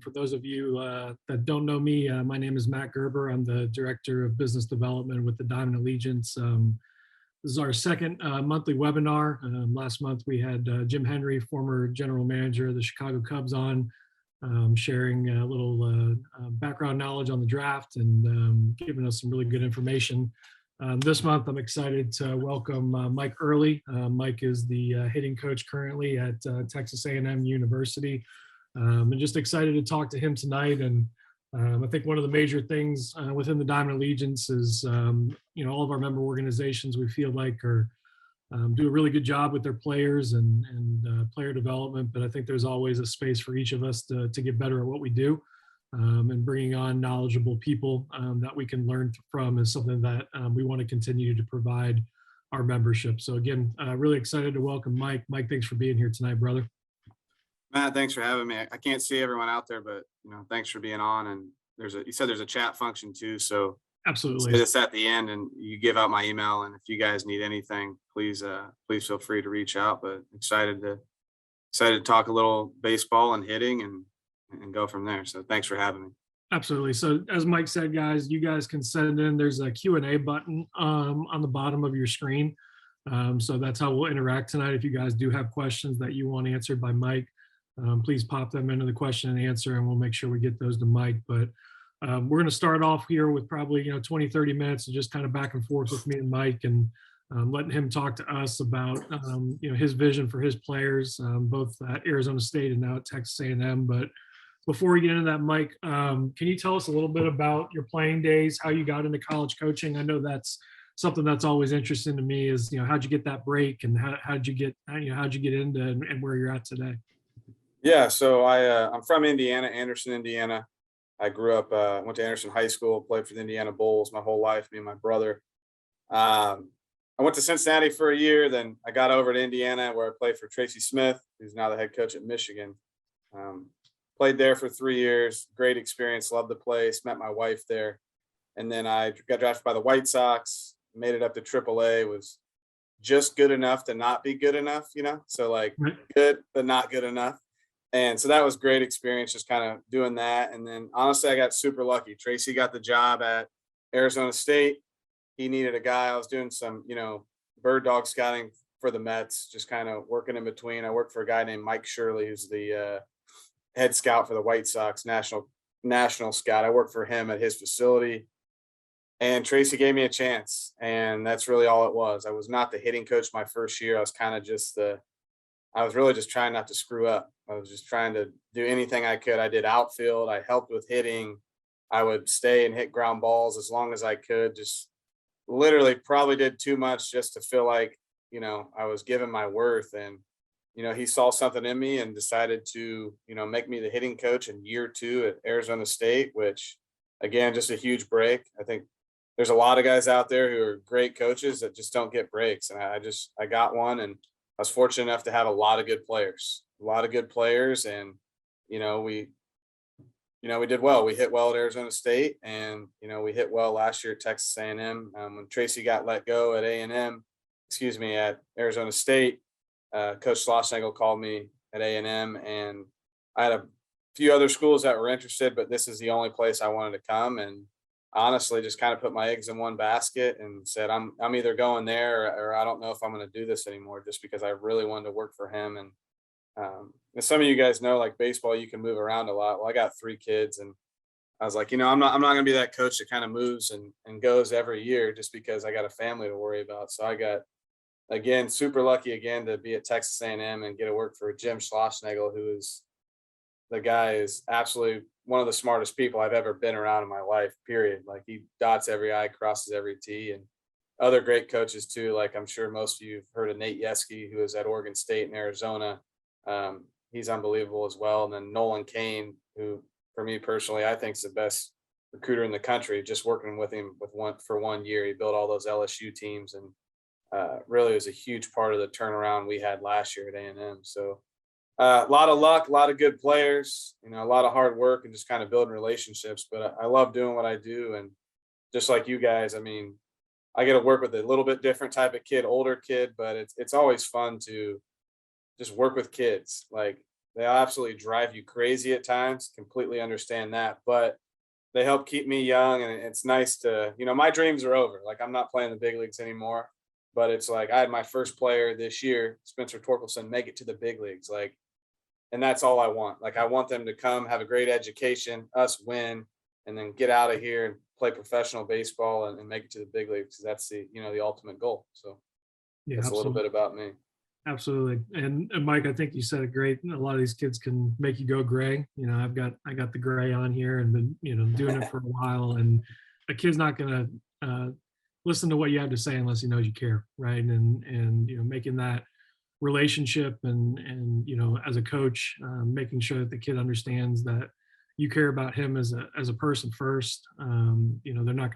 For those of you that don't know me, my name is Matt Gerber. I'm the Director of Business Development with the Diamond Allegiance. This is our second monthly webinar. Last month we had Jim Henry, former General Manager of the Chicago Cubs, on sharing a little background knowledge on the draft and giving us some really good information. This month I'm excited to welcome Mike Earley. Mike is the hitting coach currently at Texas A&M University. I'm just excited to talk to him tonight. And I think one of the major things within the Diamond Allegiance is, all of our member organizations, we feel like are do a really good job with their players and player development. But I think there's always a space for each of us to get better at what we do. And bringing on knowledgeable people that we can learn from is something that we want to continue to provide our membership. So again, really excited to welcome Mike. Mike, thanks for being here tonight, brother. Matt, thanks for having me. I can't see everyone out there, but thanks for being on. And you said there's a chat function too, so absolutely. Say this at the end, and you give out my email. And if you guys need anything, please feel free to reach out. But excited to talk a little baseball and hitting and go from there. So thanks for having me. Absolutely. So as Mike said, guys, you guys can send in. There's a Q&A button on the bottom of your screen. So that's how we'll interact tonight. If you guys do have questions that you want answered by Mike, please pop them into the question and answer, and we'll make sure we get those to Mike. But we're going to start off here with probably 20, 30 minutes of just kind of back and forth with me and Mike, and letting him talk to us about his vision for his players, both at Arizona State and now at Texas A&M. But before we get into that, Mike, can you tell us a little bit about your playing days, how you got into college coaching? I know that's something that's always interesting to me is, how'd you get that break, and how'd you get into and where you're at today? Yeah, so I'm from Indiana, Anderson, Indiana. I grew up, went to Anderson High School, played for the Indiana Bulls my whole life, me and my brother. I went to Cincinnati for a year, then I got over to Indiana where I played for Tracy Smith, who's now the head coach at Michigan. Played there for 3 years, great experience, loved the place, met my wife there. And then I got drafted by the White Sox, made it up to AAA, was just good enough to not be good enough, so like good, but not good enough. And so that was great experience, just kind of doing that. And then honestly, I got super lucky. Tracy got the job at Arizona State. He needed a guy. I was doing some, bird dog scouting for the Mets, just kind of working in between. I worked for a guy named Mike Shirley, who's the head scout for the White Sox, national scout. I worked for him at his facility. And Tracy gave me a chance. And that's really all it was. I was not the hitting coach my first year. I was kind of I was really just trying not to screw up. I was just trying to do anything I could. I did outfield. I helped with hitting. I would stay and hit ground balls as long as I could. Just literally probably did too much just to feel like, I was giving my worth. And, he saw something in me and decided to, make me the hitting coach in year 2 at Arizona State, which, again, just a huge break. I think there's a lot of guys out there who are great coaches that just don't get breaks. And I got one, and I was fortunate enough to have a lot of good players. And, we did well. We hit well at Arizona State, and, we hit well last year at Texas A&M. When Tracy got let go at at Arizona State, Coach Schlossnagle called me at A&M, and I had a few other schools that were interested, but this is the only place I wanted to come. And honestly, just kind of put my eggs in one basket and said, I'm either going there or I don't know if I'm going to do this anymore, just because I really wanted to work for him. And as some of you guys know, like baseball, you can move around a lot. Well, I got 3 kids, and I was like, I'm not going to be that coach that kind of moves and goes every year just because I got a family to worry about. So I got, again, super lucky again to be at Texas A&M and get to work for Jim Schlossnagle, who is the guy is absolutely one of the smartest people I've ever been around in my life, period. Like, he dots every I, crosses every T. And other great coaches too. Like, I'm sure most of you have heard of Nate Yeske, who is at Oregon State and Arizona. He's unbelievable as well. And then Nolan Kane, who for me personally, I think is the best recruiter in the country. Just working with him for 1 year, he built all those LSU teams, and really was a huge part of the turnaround we had last year at A&M. So a lot of luck, a lot of good players, a lot of hard work, and just kind of building relationships. But I love doing what I do. And just like you guys, I get to work with a little bit different type of kid, older kid, but it's always fun to just work with kids. Like, They absolutely drive you crazy at times. Completely understand that, but they help keep me young, and it's nice to, my dreams are over. Like, I'm not playing the big leagues anymore, but it's like I had my first player this year, Spencer Torkelson, make it to the big leagues. Like, and that's all I want. Like, I want them to come, have a great education, us win, and then get out of here and play professional baseball and make it to the big leagues. 'Cause that's the ultimate goal. So Yeah, that's a little absolutely. bit about me. Absolutely. And Mike, I think you said it great. A lot of these kids can make you go gray. I got the gray on here and been, doing it for a while. And a kid's not gonna listen to what you have to say unless he knows you care, right? And making that relationship and as a coach, making sure that the kid understands that you care about him as a person first. They're not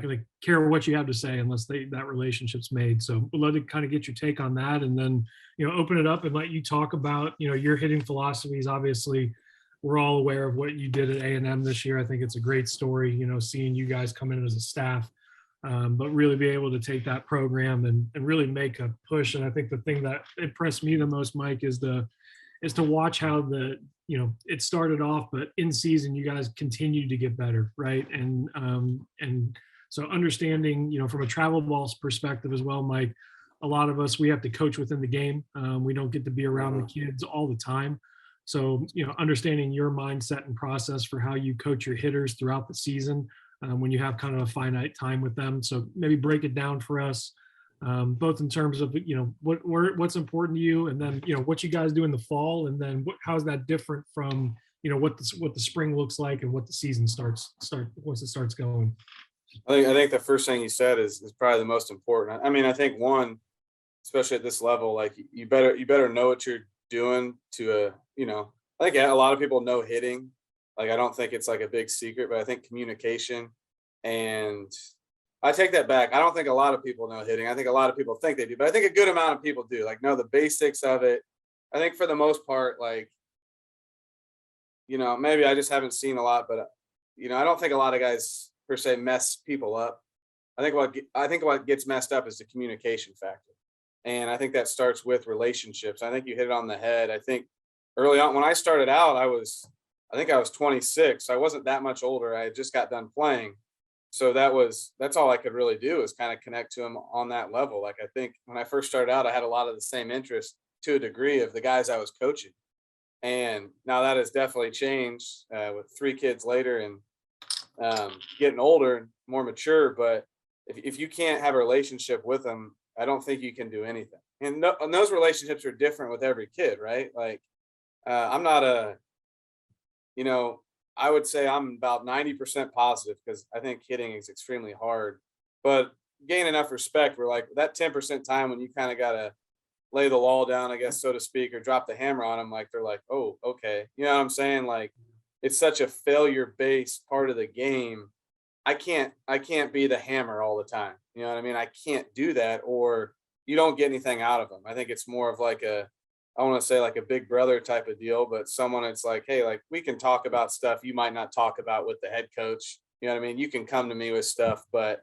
going to care what you have to say unless that relationship's made. So we'd love to kind of get your take on that, and then open it up and let you talk about your hitting philosophies. Obviously, we're all aware of what you did at A&M this year. I think it's a great story, seeing you guys come in as a staff, but really be able to take that program and really make a push. And I think the thing that impressed me the most, Mike, is to watch how it started off, but in season you guys continue to get better, right? And so understanding, from a travel ball's perspective as well, Mike, a lot of us, we have to coach within the game. We don't get to be around the kids all the time. So, understanding your mindset and process for how you coach your hitters throughout the season, when you have kind of a finite time with them. So maybe break it down for us, both in terms of, what's important to you, and then, what you guys do in the fall, and then how's that different from, what the spring looks like and what the season once it starts going. I think the first thing you said is probably the most important. I mean, I think one, especially at this level, like you better know what you're doing to I think a lot of people know hitting. Like, I don't think it's like a big secret, but I think communication, and I take that back. I don't think a lot of people know hitting. I think a lot of people think they do, but I think a good amount of people do, like, know the basics of it. I think for the most part, like, maybe I just haven't seen a lot, but I don't think a lot of guys per se mess people up. I think what gets messed up is the communication factor, and I think that starts with relationships. I think you hit it on the head. I think early on when I started out, I think I was 26. So I wasn't that much older. I had just got done playing, so that's all I could really do is kind of connect to him on that level. Like, I think when I first started out, I had a lot of the same interests to a degree of the guys I was coaching, and now that has definitely changed with 3 kids later and getting older and more mature. But if you can't have a relationship with them, I don't think you can do anything. And, and those relationships are different with every kid, right? Like, I'm not you know, I would say I'm about 90% positive because I think hitting is extremely hard. But gain enough respect where, like, that 10% time when you kind of got to lay the law down, I guess, so to speak, or drop the hammer on them, like, they're like, oh, okay. You know what I'm saying? Like, it's such a failure based part of the game. I can't be the hammer all the time. You know what I mean? I can't do that, or you don't get anything out of them. I think it's more of like I want to say like a big brother type of deal, but someone it's like, hey, like, we can talk about stuff you might not talk about with the head coach. You know what I mean? You can come to me with stuff, but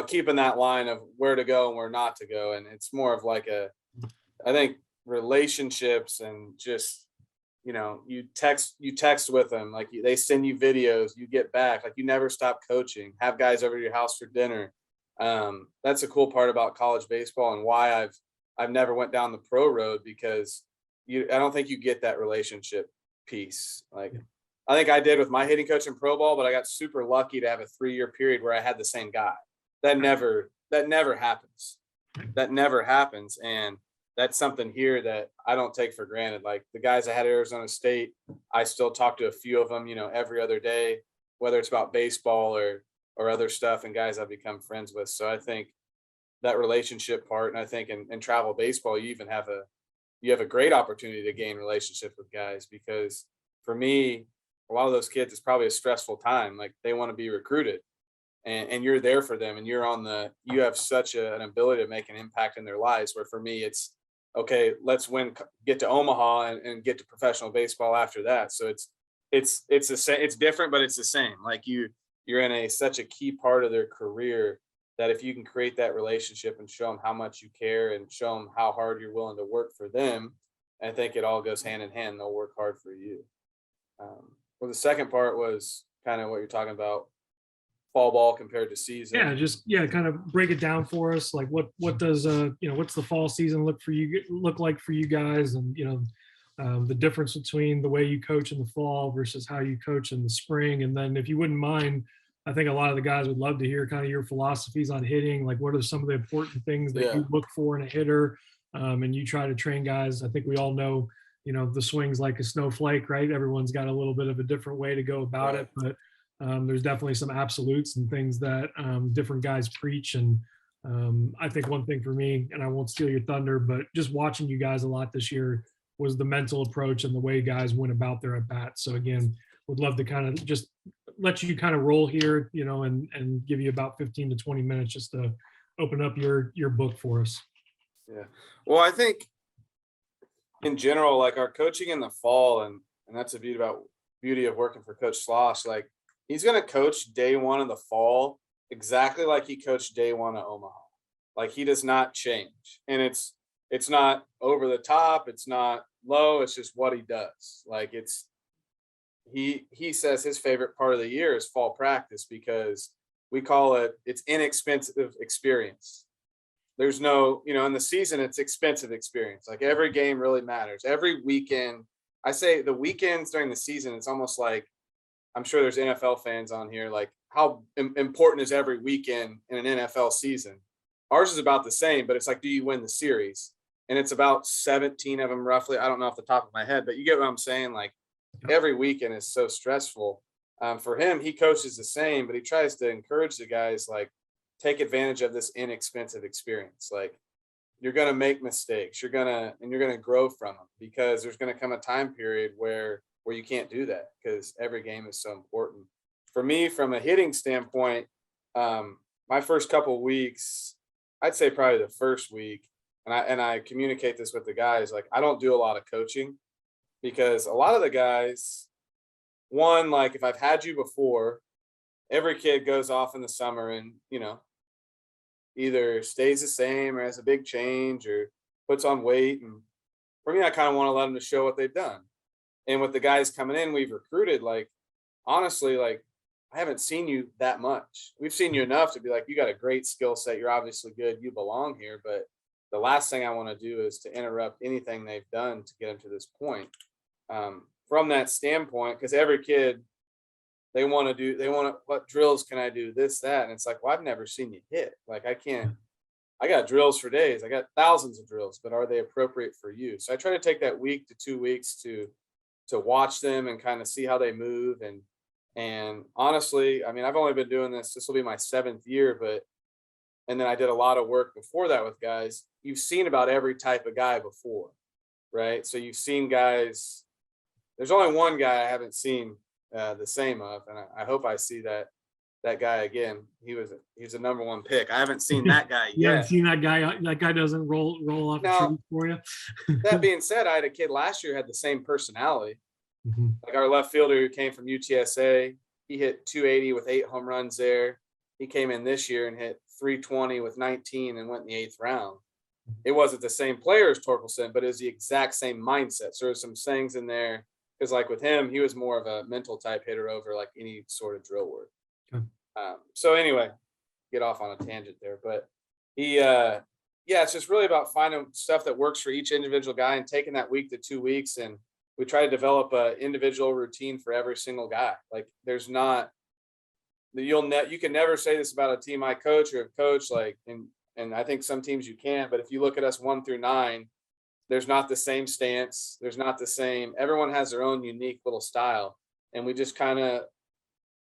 keeping that line of where to go and where not to go. And it's more of like I think relationships, and just, you text with them, like, they send you videos, you get back, like, you never stop coaching, have guys over to your house for dinner. That's a cool part about college baseball, and why I've never went down the pro road, because I don't think you get that relationship piece. Like, I think I did with my hitting coach in pro ball, but I got super lucky to have a 3-year period where I had the same guy. That never happens. That never happens. And that's something here that I don't take for granted. Like, the guys I had at Arizona State, I still talk to a few of them, every other day, whether it's about baseball or other stuff, and guys I've become friends with. So I think that relationship part, and I think in travel baseball, you have a great opportunity to gain relationships with guys, because for me, a lot of those kids, it's probably a stressful time. Like, they want to be recruited, and you're there for them, and you have such an ability to make an impact in their lives, where for me it's okay, let's get to Omaha and get to professional baseball after that. So it's the same. It's different, but it's the same. Like, you're in such a key part of their career, that if you can create that relationship and show them how much you care and show them how hard you're willing to work for them, I think it all goes hand in hand. They'll work hard for you. Well, the second part was kind of what you're talking about, fall ball compared to season. Yeah, just kind of break it down for us. Like what does what's the fall season look like for you guys, and the difference between the way you coach in the fall versus how you coach in the spring. And then if you wouldn't mind, I think a lot of the guys would love to hear kind of your philosophies on hitting. Like, what are some of the important things that you look for in a hitter, and you try to train guys? I think we all know, the swing's like a snowflake, right? Everyone's got a little bit of a different way to go about it, but there's definitely some absolutes and things that different guys preach. And I think one thing for me, and I won't steal your thunder, but just watching you guys a lot this year was the mental approach and the way guys went about their at bats. So again, would love to kind of just let you kind of roll here, and give you about 15 to 20 minutes just to open up your book for us. Yeah. Well, I think in general, like our coaching in the fall, and that's the beauty of working for Coach Sloss. Like, he's going to coach day one of the fall exactly like he coached day one of Omaha. Like, he does not change, and it's not over the top. It's not low. It's just what he does. Like, he says his favorite part of the year is fall practice, because we call it's inexpensive experience. There's no, in the season, it's expensive experience. Like, every game really matters. Every weekend, I say the weekends during the season, it's almost like, I'm sure there's NFL fans on here, like, how important is every weekend in an NFL season? Ours is about the same, but it's like, do you win the series? And it's about 17 of them roughly. I don't know off the top of my head, but you get what I'm saying? Like, every weekend is so stressful. For him, he coaches the same, but he tries to encourage the guys, like, take advantage of this inexpensive experience. Like, you're going to make mistakes. You're going to grow from them, because there's going to come a time period where you can't do that, because every game is so important. For me, from a hitting standpoint, my first couple weeks, I'd say probably the first week, and I communicate this with the guys, like, I don't do a lot of coaching, because a lot of the guys, one, like, if I've had you before, every kid goes off in the summer and, either stays the same or has a big change or puts on weight. And for me, I kind of want to let them to show what they've done. And with the guys coming in, we've recruited, like, honestly, like, I haven't seen you that much. We've seen you enough to be like, you got a great skill set. You're obviously good. You belong here. But the last thing I want to do is to interrupt anything they've done to get them to this point. From that standpoint, because every kid, what drills can I do, this, that. And it's like, well, I've never seen you hit. Like, I got drills for days. I got thousands of drills, but are they appropriate for you? So I try to take that week to 2 weeks to watch them and kind of see how they move. And honestly, I mean, I've only been doing this will be my 7th year, and then I did a lot of work before that with guys. You've seen about every type of guy before, right? So you've seen guys, there's only one guy I haven't seen the same of, and I hope I see that guy again. He's a number 1 pick. I haven't seen that guy yet. You haven't seen that guy? That guy doesn't roll off the tree for you? That being said, I had a kid last year who had the same personality. Mm-hmm. Like, our left fielder who came from UTSA, he hit 280 with 8 home runs there. He came in this year and hit 320 with 19 and went in the 8th round. It wasn't the same player as Torkelson, but it was the exact same mindset. So there's some things in there, because, like, with him, he was more of a mental type hitter over, like, any sort of drill work. Okay. So anyway, get off on a tangent there, but it's just really about finding stuff that works for each individual guy and taking that week to 2 weeks. And we try to develop an individual routine for every single guy. Like, there's not, you can never say this about a team I coach or have coached, like, and I think some teams you can, but if you look at us 1 through 9, there's not the same stance. There's not the same, everyone has their own unique little style. And we just kind of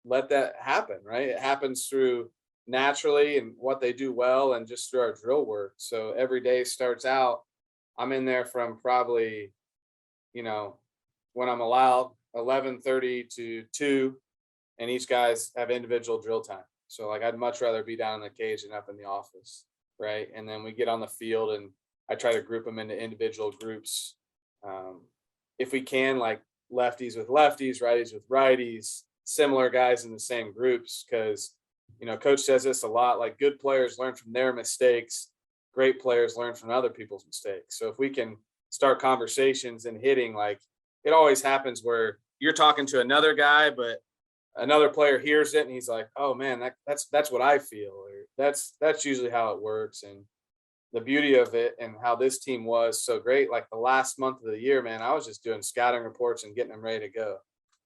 let that happen, right? It happens through naturally and what they do well, and just through our drill work. So every day starts out, I'm in there from probably, when I'm allowed, 11:30 to 2, and each guys have individual drill time. So, like, I'd much rather be down in the cage than up in the office, right? And then we get on the field, and I try to group them into individual groups. If we can, like, lefties with lefties, righties with righties, similar guys in the same groups, because, Coach says this a lot, like, good players learn from their mistakes, great players learn from other people's mistakes. So if we can start conversations and hitting, like it always happens where you're talking to another guy, but another player hears it and he's like, "Oh man, that's what I feel," or that's usually how it works. And the beauty of it and how this team was so great, like the last month of the year, man, I was just doing scouting reports and getting them ready to go.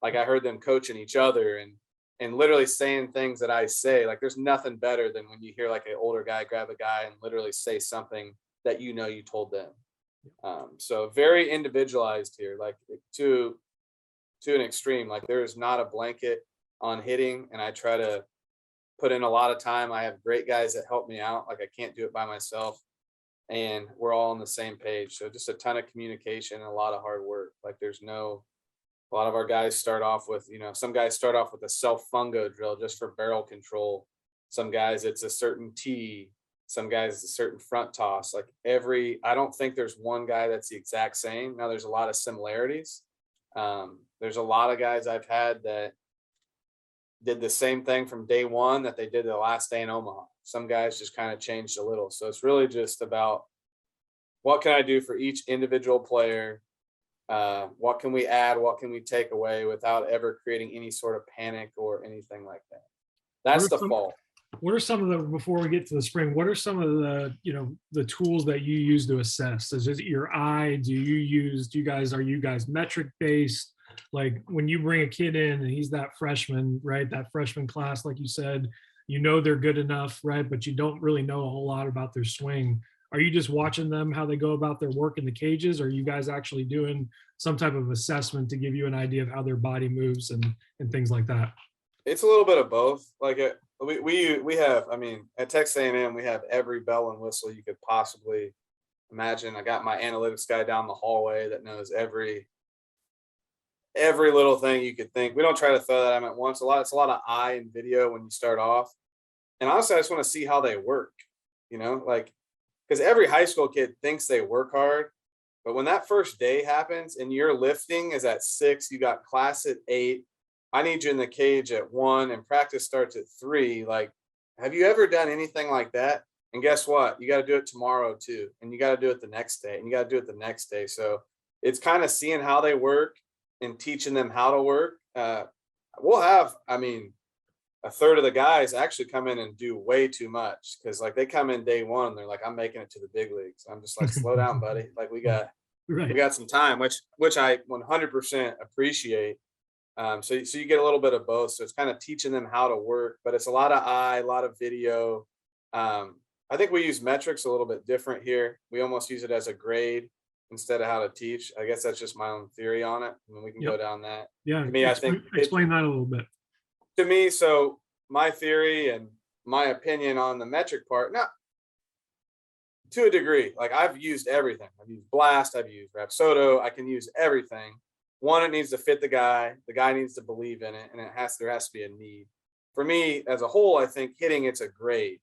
Like I heard them coaching each other and literally saying things that I say. Like there's nothing better than when you hear like an older guy grab a guy and literally say something that you told them. So very individualized here, like to an extreme. Like there is not a blanket on hitting, and I try to put in a lot of time. I have great guys that help me out. Like I can't do it by myself, and we're all on the same page. So just a ton of communication and a lot of hard work. Like there's no, a lot of our guys start off with, some guys start off with a self fungo drill just for barrel control. Some guys it's a certain tee. Some guys it's a certain front toss. Like I don't think there's one guy that's the exact same. Now there's a lot of similarities. There's a lot of guys I've had that did the same thing from day one that they did the last day in Omaha. Some guys just kind of changed a little. So it's really just about what can I do for each individual player? What can we add? What can we take away without ever creating any sort of panic or anything like that? That's the fall. What are some of the, before we get to the spring, what are some of the, the tools that you use to assess? Is it your eye? Are you guys metric based? Like when you bring a kid in and he's that freshman, right? That freshman class, like you said, they're good enough, right? But you don't really know a whole lot about their swing. Are you just watching them, how they go about their work in the cages? Or are you guys actually doing some type of assessment to give you an idea of how their body moves and things like that? It's a little bit of both. Like we have, I mean, at Texas A&M, we have every bell and whistle you could possibly imagine. I got my analytics guy down the hallway that knows every little thing you could think. We don't try to throw that at them at once. It's a lot of eye and video when you start off. And honestly, I just want to see how they work, like, because every high school kid thinks they work hard. But when that first day happens and your lifting is at 6, you got class at 8, I need you in the cage at 1 and practice starts at 3. Like, have you ever done anything like that? And guess what? You got to do it tomorrow too. And you got to do it the next day, and you got to do it the next day. So it's kind of seeing how they work and teaching them how to work. We'll have, I mean, a third of the guys actually come in and do way too much, because like they come in day one and they're like, I'm making it to the big leagues. I'm just like, slow down, buddy. Like we got some time, which I 100% appreciate. So you get a little bit of both. So it's kind of teaching them how to work, but it's a lot of eye, a lot of video. I think we use metrics a little bit different here. We almost use it as a grade instead of how to teach. I guess that's just my own theory on it. I mean, we can go down that. Yeah. To me, I think explain that a little bit. To me, so my theory and my opinion on the metric part, now to a degree, like I've used everything. I've used Blast, I've used Rapsodo, I can use everything. One, it needs to fit the guy needs to believe in it, and there has to be a need. For me, as a whole, I think hitting it's a grade.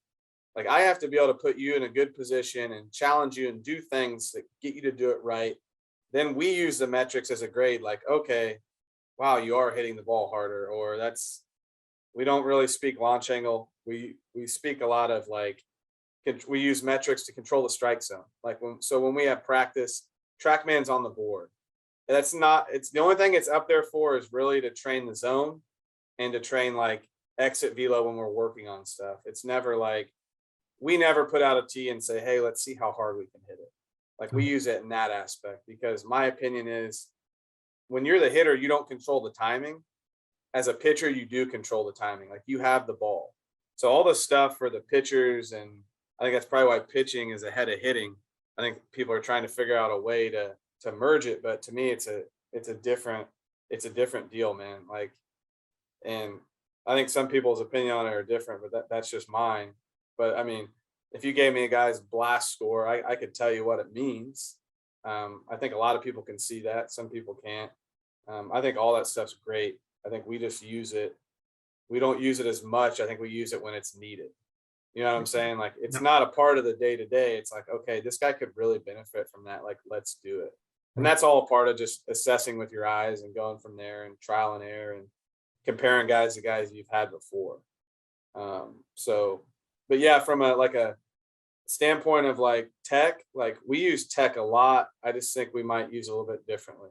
Like I have to be able to put you in a good position and challenge you and do things that get you to do it right. Then we use the metrics as a grade, like, okay, wow, you are hitting the ball harder, or we don't really speak launch angle. We speak a lot of like, we use metrics to control the strike zone. Like when we have practice, TrackMan's on the board. It's the only thing it's up there for is really to train the zone and to train like exit velo when we're working on stuff. It's never like, we never put out a tee and say, hey, let's see how hard we can hit it. Like we use it in that aspect, because my opinion is when you're the hitter, you don't control the timing. As a pitcher, you do control the timing. Like you have the ball. So all the stuff for the pitchers, and I think that's probably why pitching is ahead of hitting. I think people are trying to figure out a way to merge it, but to me, it's a different deal, man. Like, and I think some people's opinion on it are different, but that's just mine. But I mean, if you gave me a guy's blast score, I could tell you what it means. I think a lot of people can see that. Some people can't. I think all that stuff's great. I think we just use it. We don't use it as much. I think we use it when it's needed. You know what I'm saying? Like it's not a part of the day to day. It's like, okay, this guy could really benefit from that. Like, let's do it. And that's all part of just assessing with your eyes and going from there and trial and error and comparing guys to guys you've had before. But yeah, from a standpoint of like tech, like we use tech a lot. I just think we might use a little bit differently.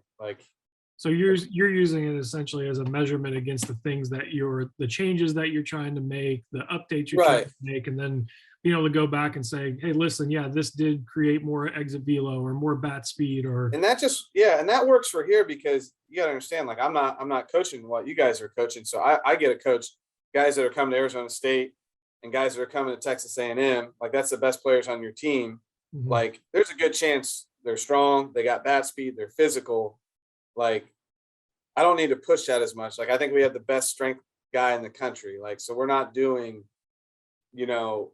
So you're using it essentially as a measurement against the things that the changes that you're trying to make, the updates you're trying Right. to make, and then being able to go back and say, hey, listen, yeah, this did create more exit velo or more bat speed or And that just, yeah, and that works for here because you got to understand, like I'm not coaching what you guys are coaching. So I get to coach guys that are coming to Arizona State and guys that are coming to Texas A&M. Like that's the best players on your team. Mhm. Like there's a good chance they're strong, they got bat speed, they're physical. Like I don't need to push that as much. Like I think we have the best strength guy in the country. Like so we're not doing, you know,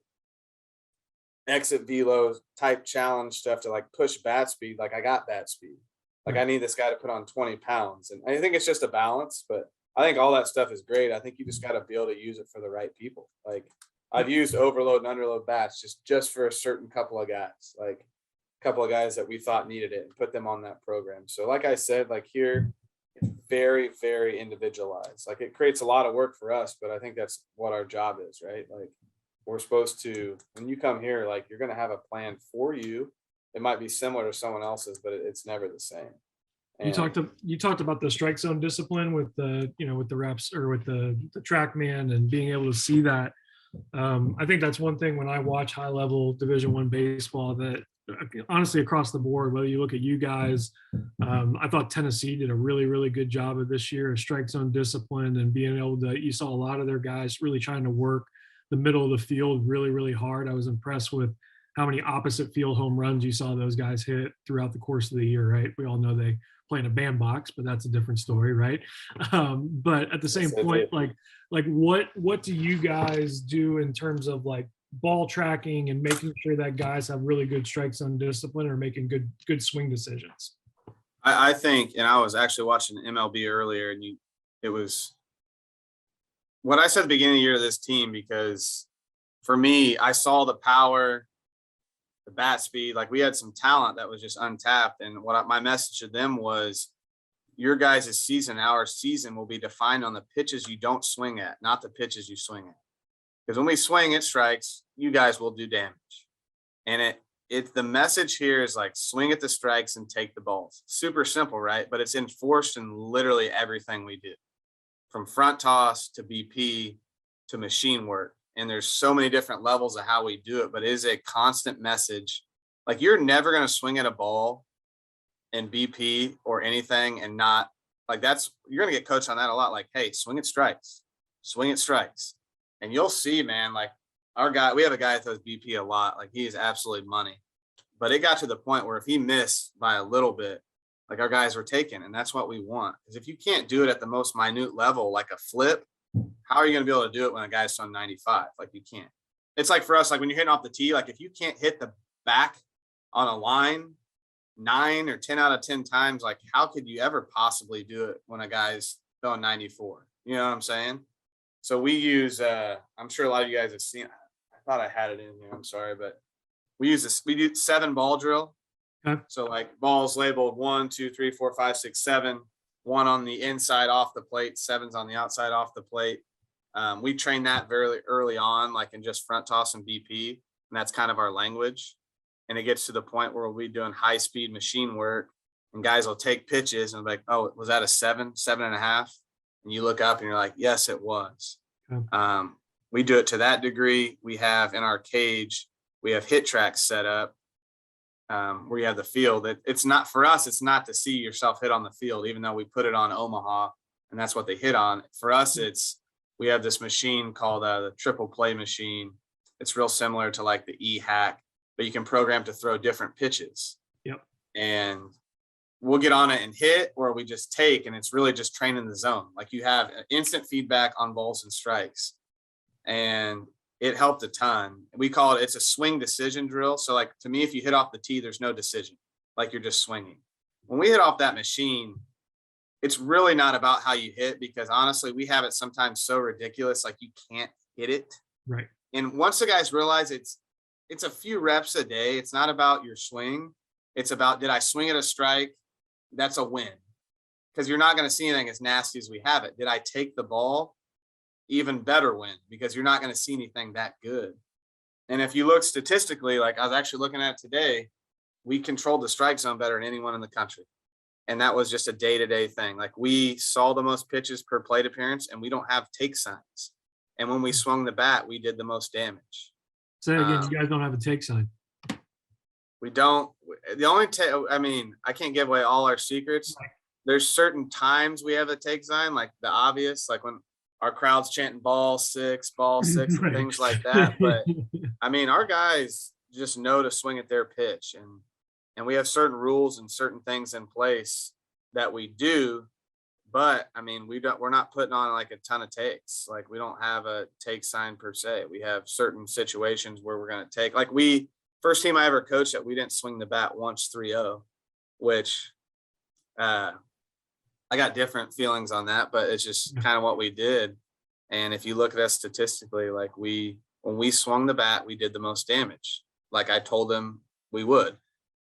exit velo type challenge stuff to like push bat speed. Like I got bat speed. Like Right. I need this guy to put on 20 pounds. And I think it's just a balance, but I think all that stuff is great. I think you just got to be able to use it for the right people. Like I've used overload and underload bats just for a certain couple of guys, like a couple of guys that we thought needed it and put them on that program. So like I said, like here, it's very, very individualized. Like it creates a lot of work for us, but I think that's what our job is, right? Like we're supposed to, when you come here, like you're going to have a plan for you. It might be similar to someone else's, but it's never the same. And You talked about the strike zone discipline with the with the reps or with the track man and being able to see that. I think that's one thing when I watch high level Division I baseball that honestly across the board, whether you look at you guys, I thought Tennessee did a really good job of this year, strike zone discipline and being able to. You saw a lot of their guys really trying to work the middle of the field really hard. I was impressed with how many opposite field home runs you saw those guys hit throughout the course of the year. Right? We all know they play in a bandbox, but that's a different story, right? But at the yes, same I point, do. like what do you guys do in terms of like ball tracking and making sure that guys have really good strike zone discipline or making good swing decisions? I think, and I was actually watching MLB earlier, and it was what I said at the beginning of the year to this team because for me, I saw the power, the bat speed. Like we had some talent that was just untapped. And my message to them was, your guys' season, our season will be defined on the pitches you don't swing at, not the pitches you swing at. Because when we swing at strikes, you guys will do damage. And it's the message here is like swing at the strikes and take the balls. Super simple, right? But it's enforced in literally everything we do, from front toss to BP to machine work. And there's so many different levels of how we do it, but it is a constant message. Like you're never going to swing at a ball in BP or anything and not like you're going to get coached on that a lot. Like, hey, swing at strikes. And you'll see, man, like we have a guy that throws BP a lot. Like he is absolutely money, but it got to the point where if he missed by a little bit, like our guys were taken. And that's what we want. Because if you can't do it at the most minute level, like a flip, how are you going to be able to do it when a guy's on 95? Like you can't. It's like for us, like when you're hitting off the tee, like if you can't hit the back on a line 9 or 10 out of 10 times, like how could you ever possibly do it when a guy's throwing 94? You know what I'm saying? So we use, I'm sure a lot of you guys have seen, I thought I had it in here. I'm sorry, but we do 7 ball drill. Okay. So like balls labeled 1, 2, 3, 4, 5, 6, 7, 1 on the inside off the plate, 7's on the outside off the plate. We train that very early on, like in just front toss and BP. And that's kind of our language. And it gets to the point where we'll be doing high speed machine work and guys will take pitches and be like, oh, was that a 7, 7.5? And you look up and you're like, yes, it was. Okay. We do it to that degree. We have in our cage, we have hit tracks set up where you have the field. It's not for us. It's not to see yourself hit on the field, even though we put it on Omaha and that's what they hit on. For us, we have this machine called the triple play machine. It's real similar to like the E-Hack, but you can program to throw different pitches. Yep. And we'll get on it and hit, or we just take, and it's really just training the zone. Like you have instant feedback on balls and strikes. And it helped a ton. We call it's a swing decision drill. So like to me, if you hit off the tee, there's no decision. Like you're just swinging. When we hit off that machine, it's really not about how you hit, because honestly, we have it sometimes so ridiculous, like you can't hit it. Right. And once the guys realize it's a few reps a day, it's not about your swing. It's about, did I swing at a strike? That's a win. Because you're not going to see anything as nasty as we have it. Did I take the ball? Even better win, because you're not going to see anything that good. And if you look statistically, like I was actually looking at today, we controlled the strike zone better than anyone in the country. And that was just a day-to-day thing. Like we saw the most pitches per plate appearance, and we don't have take signs. And when we swung the bat, we did the most damage. Say again, you guys don't have a take sign. We don't. The only I mean, I can't give away all our secrets. There's certain times we have a take sign, like the obvious, like when our crowd's chanting ball six, and Right. things like that. But I mean, our guys just know to swing at their pitch, and we have certain rules and certain things in place that we do. But I mean, we're not putting on like a ton of takes. Like we don't have a take sign per se. We have certain situations where we're going to take, like first team I ever coached that we didn't swing the bat once 3-0, which I got different feelings on that, but it's just kind of what we did. And if you look at us statistically, like when we swung the bat, we did the most damage. Like I told them we would,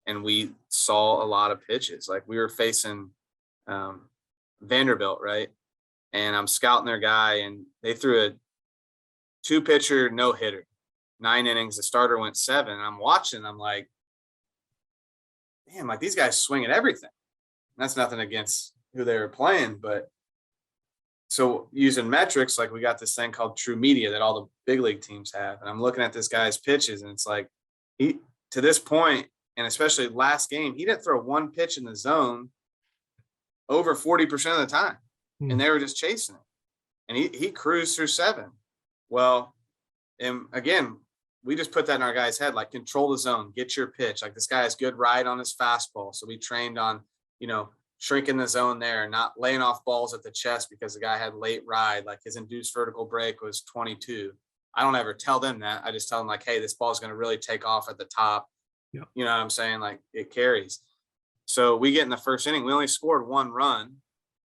and we saw a lot of pitches. Like we were facing Vanderbilt, right? And I'm scouting their guy, and they threw a 2-pitcher no-hitter, 9 innings. The starter went 7. And I'm watching. I'm like, damn, like these guys swing at everything. That's nothing against who they were playing, but so using metrics, like we got this thing called True Media that all the big league teams have, and I'm looking at this guy's pitches, and it's like he to this point, and especially last game, he didn't throw one pitch in the zone over 40% of the time, and they were just chasing it, and he cruised through 7. Well, and again, we just put that in our guy's head, like control the zone, get your pitch. Like this guy has good ride on his fastball, so we trained on, shrinking the zone there, not laying off balls at the chest because the guy had late ride. Like his induced vertical break was 22. I don't ever tell them that. I just tell them like, hey, this ball is going to really take off at the top. Yep. You know what I'm saying? Like it carries. So we get in the first inning. We only scored 1 run.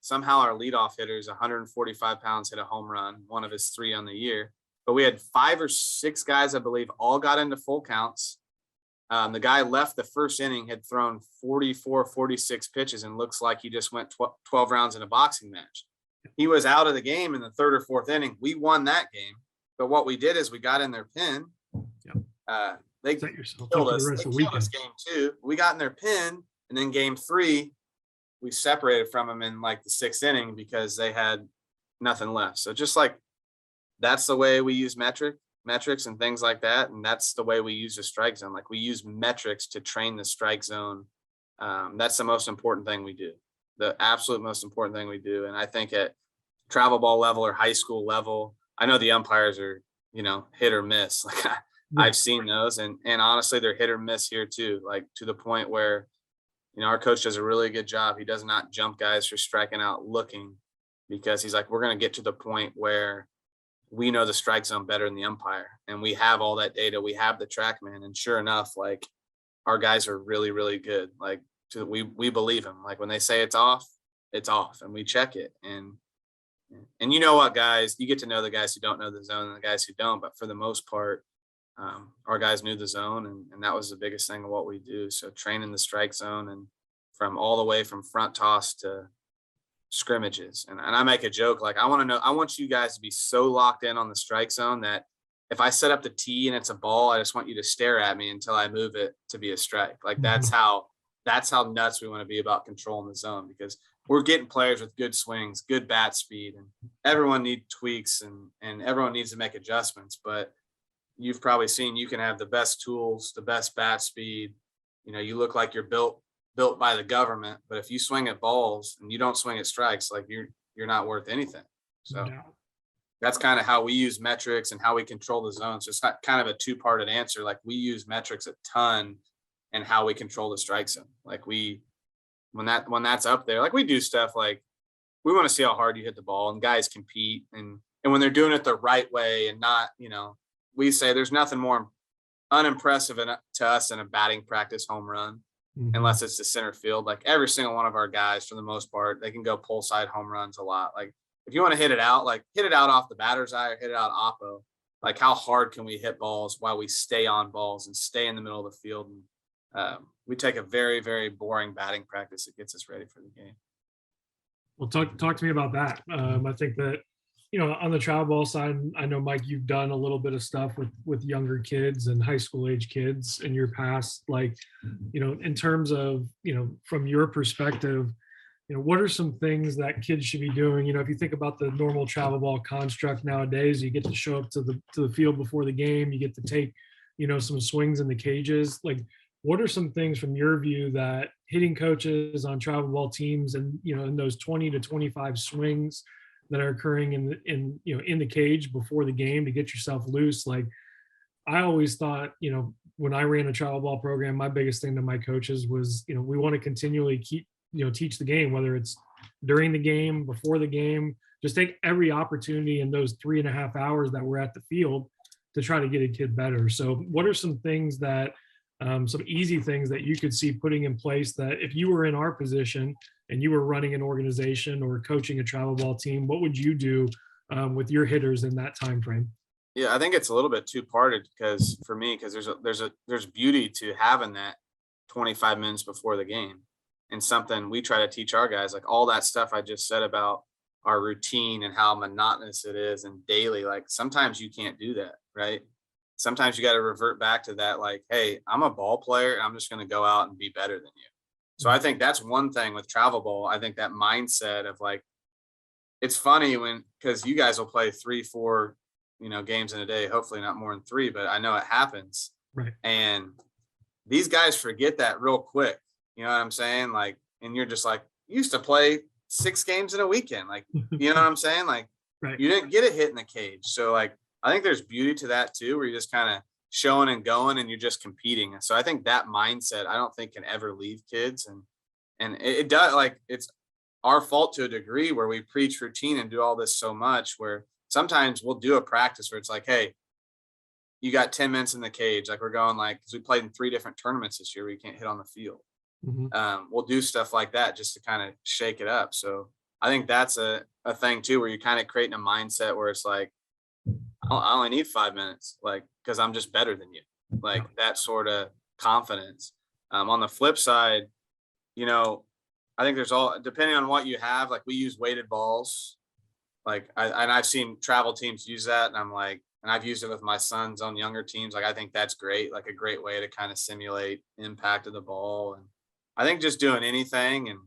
Somehow our leadoff hitter is 145 pounds, hit a home run, one of his 3 on the year. But we had 5 or 6 guys, I believe, all got into full counts. The guy left the first inning, had thrown 44, 46 pitches, and looks like he just went 12 rounds in a boxing match. He was out of the game in the 3rd or 4th inning. We won that game. But what we did is we got in their pin. Yep. They killed us. They killed us game 2. We got in their pin, and then game 3, we separated from them in like the 6th inning because they had nothing left. So just like that's the way we use metrics and things like that. And that's the way we use the strike zone. Like we use metrics to train the strike zone. That's the most important thing we do. The absolute most important thing we do. And I think at travel ball level or high school level, I know the umpires are, hit or miss. Like I've seen those, and honestly, they're hit or miss here too. Like to the point where, our coach does a really good job. He does not jump guys for striking out looking, because he's like, we're going to get to the point where we know the strike zone better than the umpire, and we have all that data. We have the TrackMan, and sure enough, like our guys are really, really good. Like we believe them. Like when they say it's off, and we check it. And you know what, guys, you get to know the guys who don't know the zone and the guys who don't. But for the most part, our guys knew the zone, and that was the biggest thing of what we do. So training the strike zone, and from all the way from front toss to scrimmages. And I make a joke, like I want you guys to be so locked in on the strike zone that if I set up the tee and it's a ball, I just want you to stare at me until I move it to be a strike. Like that's how nuts we want to be about controlling the zone, because we're getting players with good swings, good bat speed, and everyone needs tweaks and everyone needs to make adjustments. But you've probably seen, you can have the best tools, the best bat speed. You look like you're built by the government, but if you swing at balls and you don't swing at strikes, like you're not worth anything. So that's kind of how we use metrics and how we control the zones. So it's not kind of a 2-parted answer. Like we use metrics a ton and how we control the strike zone. Like when that's up there, like we do stuff like we want to see how hard you hit the ball, and guys compete, and when they're doing it the right way and not, we say there's nothing more unimpressive to us than a batting practice home run. Unless it's to center field. Like every single one of our guys, for the most part, they can go pull side home runs a lot. Like if you want to hit it out, like hit it out off the batter's eye or hit it out oppo. Like how hard can we hit balls while we stay on balls and stay in the middle of the field? And we take a very, very boring batting practice that gets us ready for the game. Well, talk to me about that. I think that on the travel ball side, I know, Mike, you've done a little bit of stuff with younger kids and high school age kids in your past. Like, in terms of, from your perspective, what are some things that kids should be doing? If you think about the normal travel ball construct nowadays, you get to show up to the field before the game, you get to take, some swings in the cages. Like, what are some things from your view that hitting coaches on travel ball teams and, in those 20 to 25 swings that are occurring in the cage before the game to get yourself loose? Like, I always thought, when I ran a travel ball program, my biggest thing to my coaches was, we want to continually keep, teach the game, whether it's during the game, before the game, just take every opportunity in those 3.5 hours that we're at the field to try to get a kid better. So what are some things that, some easy things that you could see putting in place that if you were in our position and you were running an organization or coaching a travel ball team, what would you do with your hitters in that time frame? Yeah, I think it's a little bit two-parted because for me, because there's beauty to having that 25 minutes before the game, and something we try to teach our guys, like all that stuff I just said about our routine and how monotonous it is and daily. Like sometimes you can't do that, right? Sometimes you got to revert back to that, like, hey, I'm a ball player and I'm just going to go out and be better than you. So I think that's one thing with travel ball. I think that mindset of like, it's funny because you guys will play 3, 4, games in a day, hopefully not more than 3, but I know it happens. Right. And these guys forget that real quick. You know what I'm saying? Like, and you're just like, you used to play 6 games in a weekend. Like, you know what I'm saying? Like, Right. You didn't get a hit in the cage. So like, I think there's beauty to that too, where you're just kind of showing and going and you're just competing. And so I think that mindset, I don't think can ever leave kids. And it does, like, it's our fault to a degree where we preach routine and do all this so much where sometimes we'll do a practice where it's like, hey, you got 10 minutes in the cage. Like we're going like, cause we played in 3 different tournaments this year where you can't hit on the field. We'll do stuff like that just to kind of shake it up. So I think that's a thing too, where you're kind of creating a mindset where it's like, I only need 5 minutes, like, cause I'm just better than you. Like that sort of confidence. On the flip side, I think there's all, depending on what you have, like we use weighted balls. Like I've seen travel teams use that and I'm like, and I've used it with my sons on younger teams. Like, I think that's great. Like a great way to kind of simulate impact of the ball. And I think just doing anything and,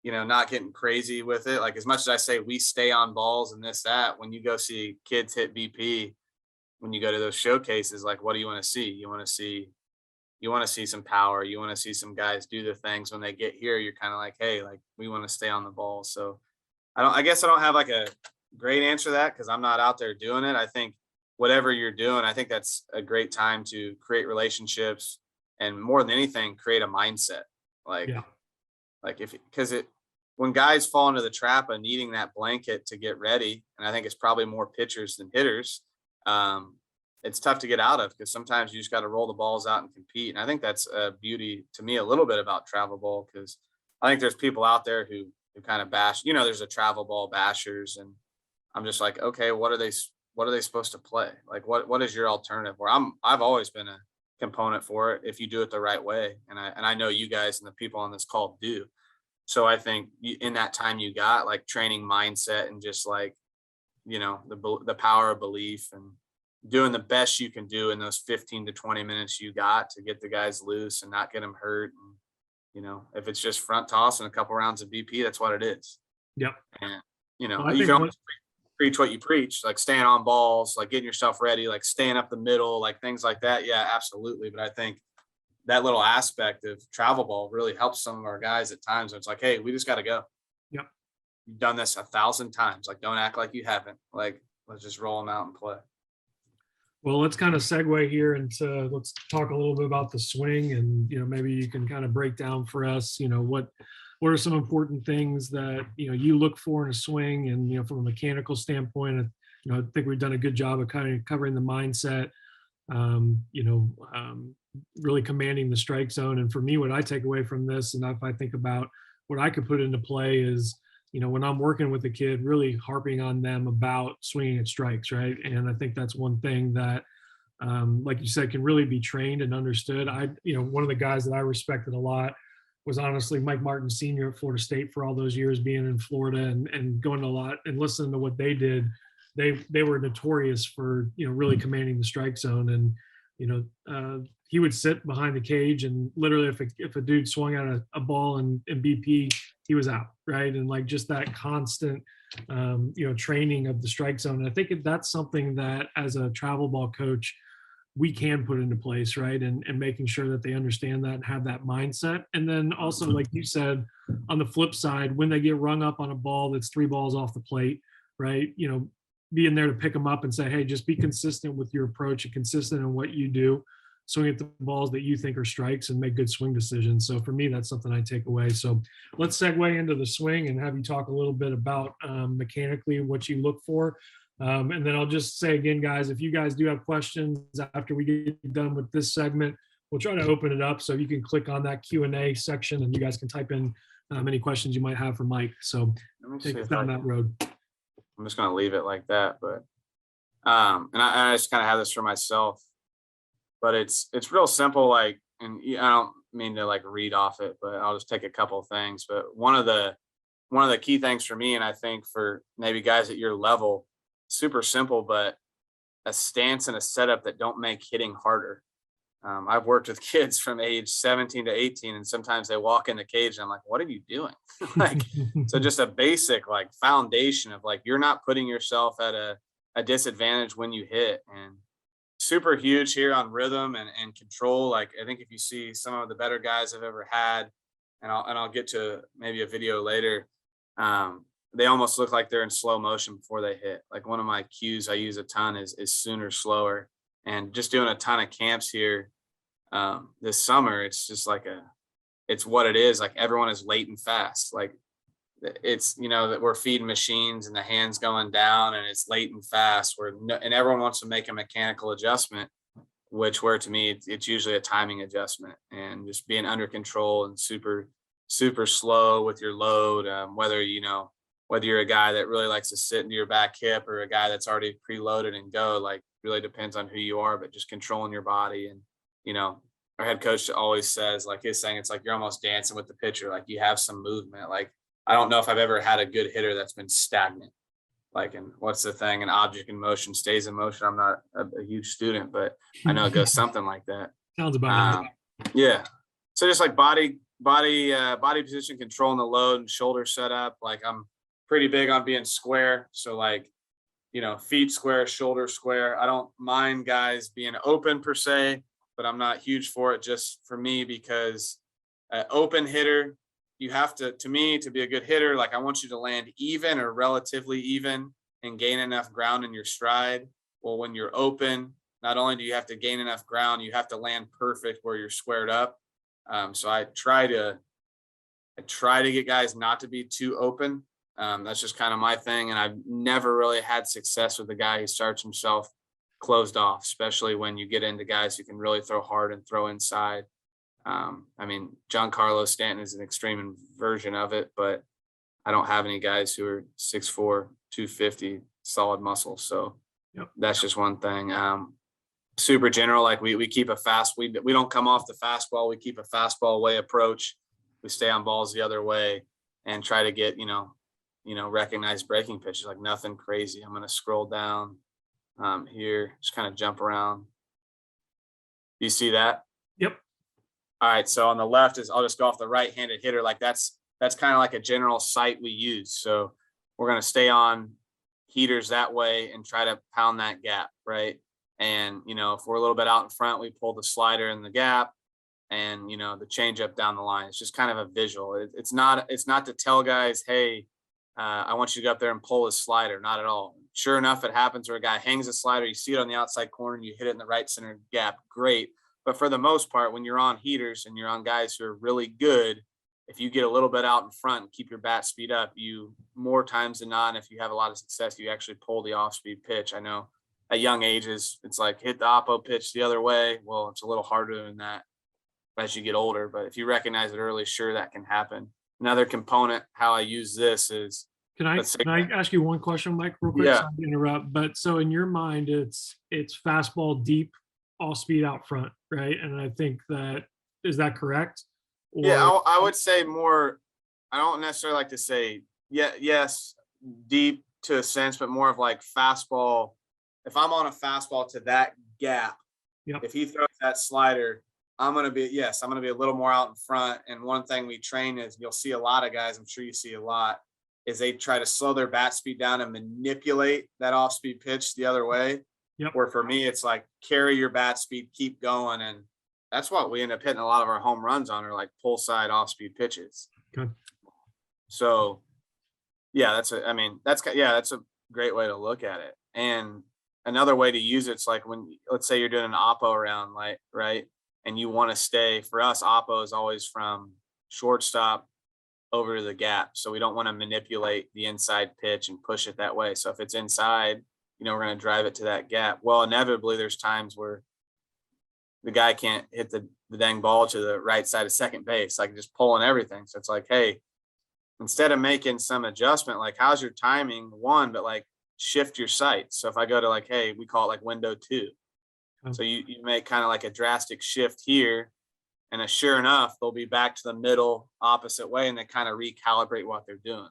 not getting crazy with it. Like as much as I say, we stay on balls and this, that, when you go see kids hit BP, when you go to those showcases, like, what do you want to see? You want to see some power. You want to see some guys do the things when they get here. You're kind of like, hey, like we want to stay on the ball. So I guess I don't have like a great answer to that because I'm not out there doing it. I think whatever you're doing, I think that's a great time to create relationships and more than anything, create a mindset. When guys fall into the trap of needing that blanket to get ready, and I think it's probably more pitchers than hitters, it's tough to get out of because sometimes you just got to roll the balls out and compete. And I think that's a beauty to me a little bit about travel ball because I think there's people out there who kind of bash, there's a travel ball bashers. And I'm just like, okay, what are they supposed to play? Like, what is your alternative? Where I've always been a component for it if you do it the right way. And I know you guys and the people on this call do. So I think in that time you got like training mindset and just like, the power of belief and doing the best you can do in those 15 to 20 minutes you got to get the guys loose and not get them hurt. And, if it's just front toss and a couple rounds of BP, that's what it is. Yep. And, Well, you can always preach what you preach, like staying on balls, like getting yourself ready, like staying up the middle, like things like that. Yeah, absolutely. But I think that little aspect of travel ball really helps some of our guys at times. It's like, hey, we just got to go. Yep. You've done this 1,000 times. Like, don't act like you haven't. Like, let's just roll them out and play. Well, let's kind of segue here into let's talk a little bit about the swing and, maybe you can kind of break down for us, what are some important things that, you look for in a swing and, from a mechanical standpoint, I think we've done a good job of kind of covering the mindset, really commanding the strike zone. And for me, what I take away from this, and if I think about what I could put into play is, when I'm working with a kid, really harping on them about swinging at strikes, right? And I think that's one thing that, like you said, can really be trained and understood. One of the guys that I respected a lot was honestly Mike Martin Sr. at Florida State for all those years, being in Florida and going to a lot and listening to what they did. They were notorious for, really commanding the strike zone. And, he would sit behind the cage, and literally if a dude swung at a ball in BP, he was out, right? And like just that constant, training of the strike zone. And I think that's something that as a travel ball coach, we can put into place, right? And making sure that they understand that and have that mindset. And then also, like you said, on the flip side, when they get rung up on a ball that's 3 balls off the plate, right? Being there to pick them up and say, hey, just be consistent with your approach and consistent in what you do. Swing at the balls that you think are strikes and make good swing decisions. So for me, that's something I take away. So let's segue into the swing and have you talk a little bit about mechanically what you look for. And then I'll just say again, guys, if you guys do have questions after we get done with this segment, we'll try to open it up so you can click on that Q&A section and you guys can type in any questions you might have for Mike. So take us down that road. I'm just going to leave it like that, but and I just kind of have this for myself, but it's real simple. Like, and I don't mean to like read off it, but I'll just take a couple of things. But one of the key things for me, and I think for maybe guys at your level, super simple, but a stance and a setup that don't make hitting harder. I've worked with kids from age 17 to 18, and sometimes they walk in the cage and I'm like, what are you doing? Like, so just a basic like foundation of like, you're not putting yourself at a disadvantage when you hit. And super huge here on rhythm and control. Like, I think if you see some of the better guys I've ever had, and I'll get to maybe a video later, they almost look like they're in slow motion before they hit. Like one of my cues I use a ton is sooner, slower. And just doing a ton of camps here this summer, it's just like it's what it is. Like everyone is late and fast. Like it's, that we're feeding machines and the hands going down and it's late and fast and everyone wants to make a mechanical adjustment, where to me, it's usually a timing adjustment and just being under control and super, super slow with your load. Whether you're a guy that really likes to sit into your back hip or a guy that's already preloaded and go, like really depends on who you are, but just controlling your body. And, our head coach always says, like his saying, it's like you're almost dancing with the pitcher. Like you have some movement. Like, I don't know if I've ever had a good hitter that's been stagnant. Like, and what's the thing? An object in motion stays in motion. I'm not a huge student, but I know it goes something like that. Sounds about it. Yeah. So just like body position, controlling the load and shoulder setup. Like I'm pretty big on being square. So like, feet square, shoulder square. I don't mind guys being open per se, but I'm not huge for it just for me because an open hitter, you have to be a good hitter, like I want you to land even or relatively even and gain enough ground in your stride. Well, when you're open, not only do you have to gain enough ground, you have to land perfect where you're squared up. So I try to get guys not to be too open. That's just kind of my thing. And I've never really had success with a guy who starts himself closed off, especially when you get into guys who can really throw hard and throw inside. I mean, Giancarlo Stanton is an extreme version of it, but I don't have any guys who are 6'4", 250, solid muscle. So That's just one thing. Super general, like we keep we don't come off the fastball. We keep a fastball away approach. We stay on balls the other way and try to get, recognize breaking pitches, like nothing crazy. I'm going to scroll down here, just kind of jump around. Do you see that? Yep. All right. So on the left I'll just go off the right-handed hitter. Like that's kind of like a general sight we use. So we're going to stay on heaters that way and try to pound that gap. Right. And, if we're a little bit out in front, we pull the slider in the gap and, the change up down the line. It's just kind of a visual. It's not to tell guys, hey, I want you to go up there and pull his slider. Not at all. Sure enough, it happens where a guy hangs a slider, you see it on the outside corner, and you hit it in the right center gap. Great. But for the most part, when you're on heaters and you're on guys who are really good, if you get a little bit out in front and keep your bat speed up, you more times than not, if you have a lot of success, you actually pull the off-speed pitch. I know at young ages, it's like hit the oppo pitch the other way. Well, it's a little harder than that as you get older. But if you recognize it early, sure, that can happen. Another component, how I use this is, Can I ask you one question, Mike, real quick? Yeah. Sorry to interrupt, but so in your mind, it's fastball deep, all speed out front, right? And I think is that correct? Yeah, Or I would say more. I don't necessarily like to say yes, deep to a sense, but more of like fastball. If I'm on a fastball to that gap, yep, if he throws that slider, I'm gonna be a little more out in front. And one thing we train is you'll see a lot of guys, I'm sure you see a lot, is they try to slow their bat speed down and manipulate that off speed pitch the other way. yep, Where for me, it's like carry your bat speed, keep going. And that's what we end up hitting a lot of our home runs on, are like pull side off speed pitches. good. So yeah, that's a great way to look at it. And another way to use it's like when, let's say you're doing an oppo round, like, right? And you want to stay, for us, oppo is always from shortstop over to the gap. So we don't want to manipulate the inside pitch and push it that way. So if it's inside, we're going to drive it to that gap. Well, inevitably there's times where the guy can't hit the dang ball to the right side of second base, like just pulling everything. So it's like, hey, instead of making some adjustment, like how's your timing, one, but like shift your sights. So if I go to like, hey, we call it like window 2. So you make kind of like a drastic shift here, and sure enough, they'll be back to the middle opposite way, and they kind of recalibrate what they're doing.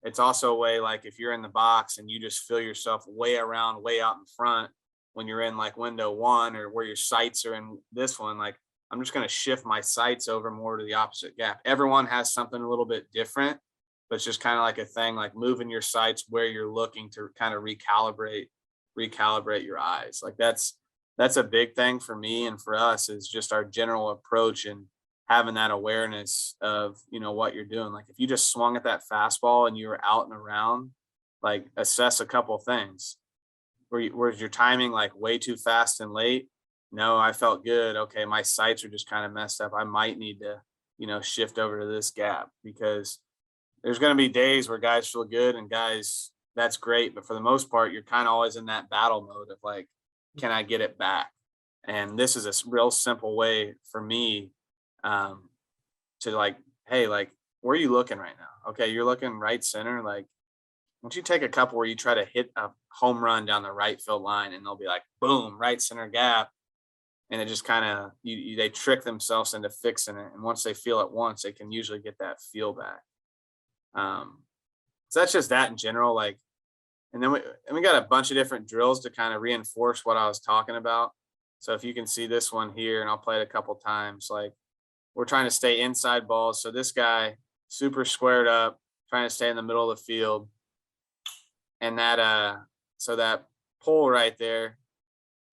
It's also a way, like if you're in the box and you just feel yourself way around, way out in front, when you're in like window 1 or where your sights are in this one, like I'm just going to shift my sights over more to the opposite gap. Everyone has something a little bit different, but it's just kind of like a thing, like moving your sights where you're looking to kind of recalibrate your eyes. Like that's a big thing for me and for us, is just our general approach and having that awareness of, what you're doing. Like if you just swung at that fastball and you were out and around, like assess a couple of things. Was your timing like way too fast and late? No, I felt good. Okay, my sights are just kind of messed up. I might need to, shift over to this gap, because there's going to be days where guys feel good and guys, that's great. But for the most part, you're kind of always in that battle mode of like, can I get it back? And this is a real simple way for me to like, hey, like, where are you looking right now? Okay, you're looking right center. Like, why don't you take a couple where you try to hit a home run down the right field line, and they'll be like, boom, right center gap. And it just kind of, they trick themselves into fixing it. And once they feel it once, they can usually get that feel back. So that's just that in general. Like, and then we got a bunch of different drills to kind of reinforce what I was talking about. So if you can see this one here, and I'll play it a couple times, like we're trying to stay inside balls. So this guy, super squared up, trying to stay in the middle of the field. And so that pull right there,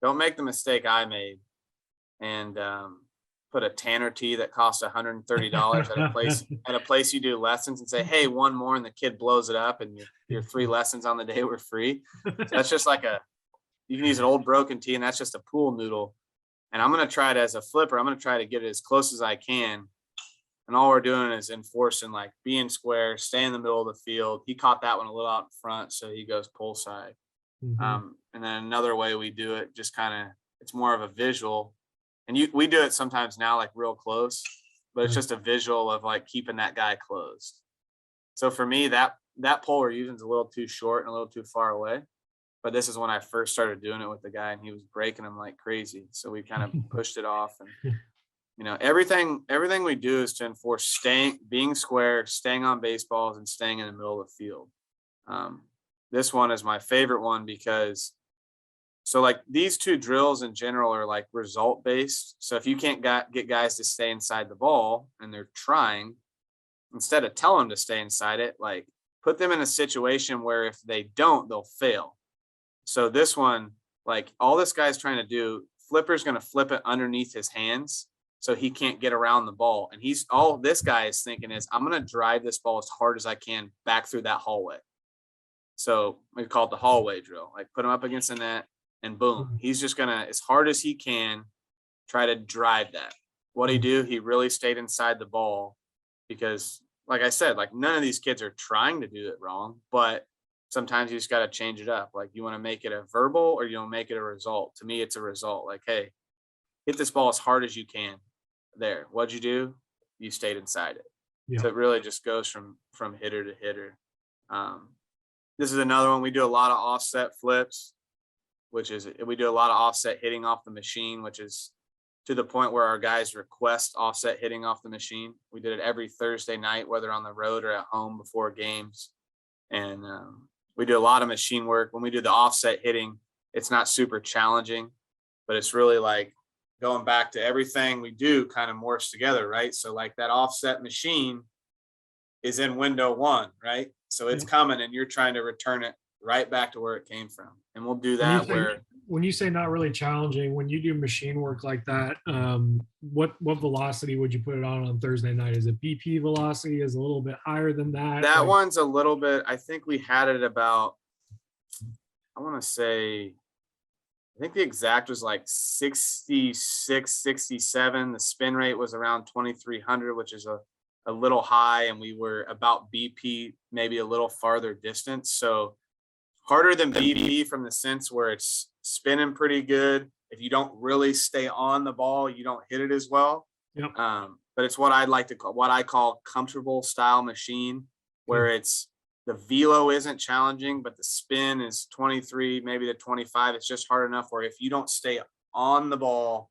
don't make the mistake I made and put a Tanner tee that costs $130 at a place you do lessons, and say, hey, one more, and the kid blows it up, and your 3 lessons on the day were free. So that's just like you can use an old broken tee, and that's just a pool noodle. And I'm going to try it as a flipper. I'm going to try to get it as close as I can. And all we're doing is enforcing like being square, stay in the middle of the field. He caught that one a little out in front, so he goes pull side. And then another way we do it, just kind of, it's more of a visual. And we do it sometimes now, like real close, but it's just a visual of like keeping that guy closed. So for me, that pole we're using is a little too short and a little too far away. But this is when I first started doing it with the guy, and he was breaking them like crazy. So we kind of pushed it off. And everything we do is to enforce being square, staying on baseballs, and staying in the middle of the field. This one is my favorite one because, so like these 2 drills in general are like result based. So if you can't get guys to stay inside the ball and they're trying, instead of telling them to stay inside it, like put them in a situation where if they don't, they'll fail. So this one, like all this guy's trying to do, Flipper's going to flip it underneath his hands so he can't get around the ball. And all this guy is thinking is, I'm going to drive this ball as hard as I can back through that hallway. So we call it the hallway drill, like put him up against the net and boom, he's just going to, as hard as he can, try to drive that. What'd he do? He really stayed inside the ball because, like I said, like none of these kids are trying to do it wrong, but sometimes you just got to change it up. Like you want to make it a verbal or you want to make it a result. To me, it's a result. Like, hey, hit this ball as hard as you can. There. What'd you do? You stayed inside it. Yeah. So it really just goes from hitter to hitter. This is another one. We do a lot of offset flips, we do a lot of offset hitting off the machine, which is to the point where our guys request offset hitting off the machine. We did it every Thursday night, whether on the road or at home before games. And we do a lot of machine work. When we do the offset hitting, it's not super challenging, but it's really like going back to everything we do kind of morphs together, right? So like that offset machine is in window one, right? So it's coming and you're trying to return it right back to where it came from. And we'll do that when you say not really challenging, when you do machine work like that, what velocity would you put it on Thursday night? Is it BP velocity? Is it a little bit higher than that? That one's a little bit, I think we had it about, I want to say, I think the exact was like 66, 67. The spin rate was around 2,300, which is a little high. And we were about BP, maybe a little farther distance. So harder than BP from the sense where it's spinning pretty good. If you don't really stay on the ball, you don't hit it as well. Yep. But it's what I'd like to call, what I call comfortable style machine, where it's the velo isn't challenging, but the spin is 23, maybe the 25. It's just hard enough where if you don't stay on the ball,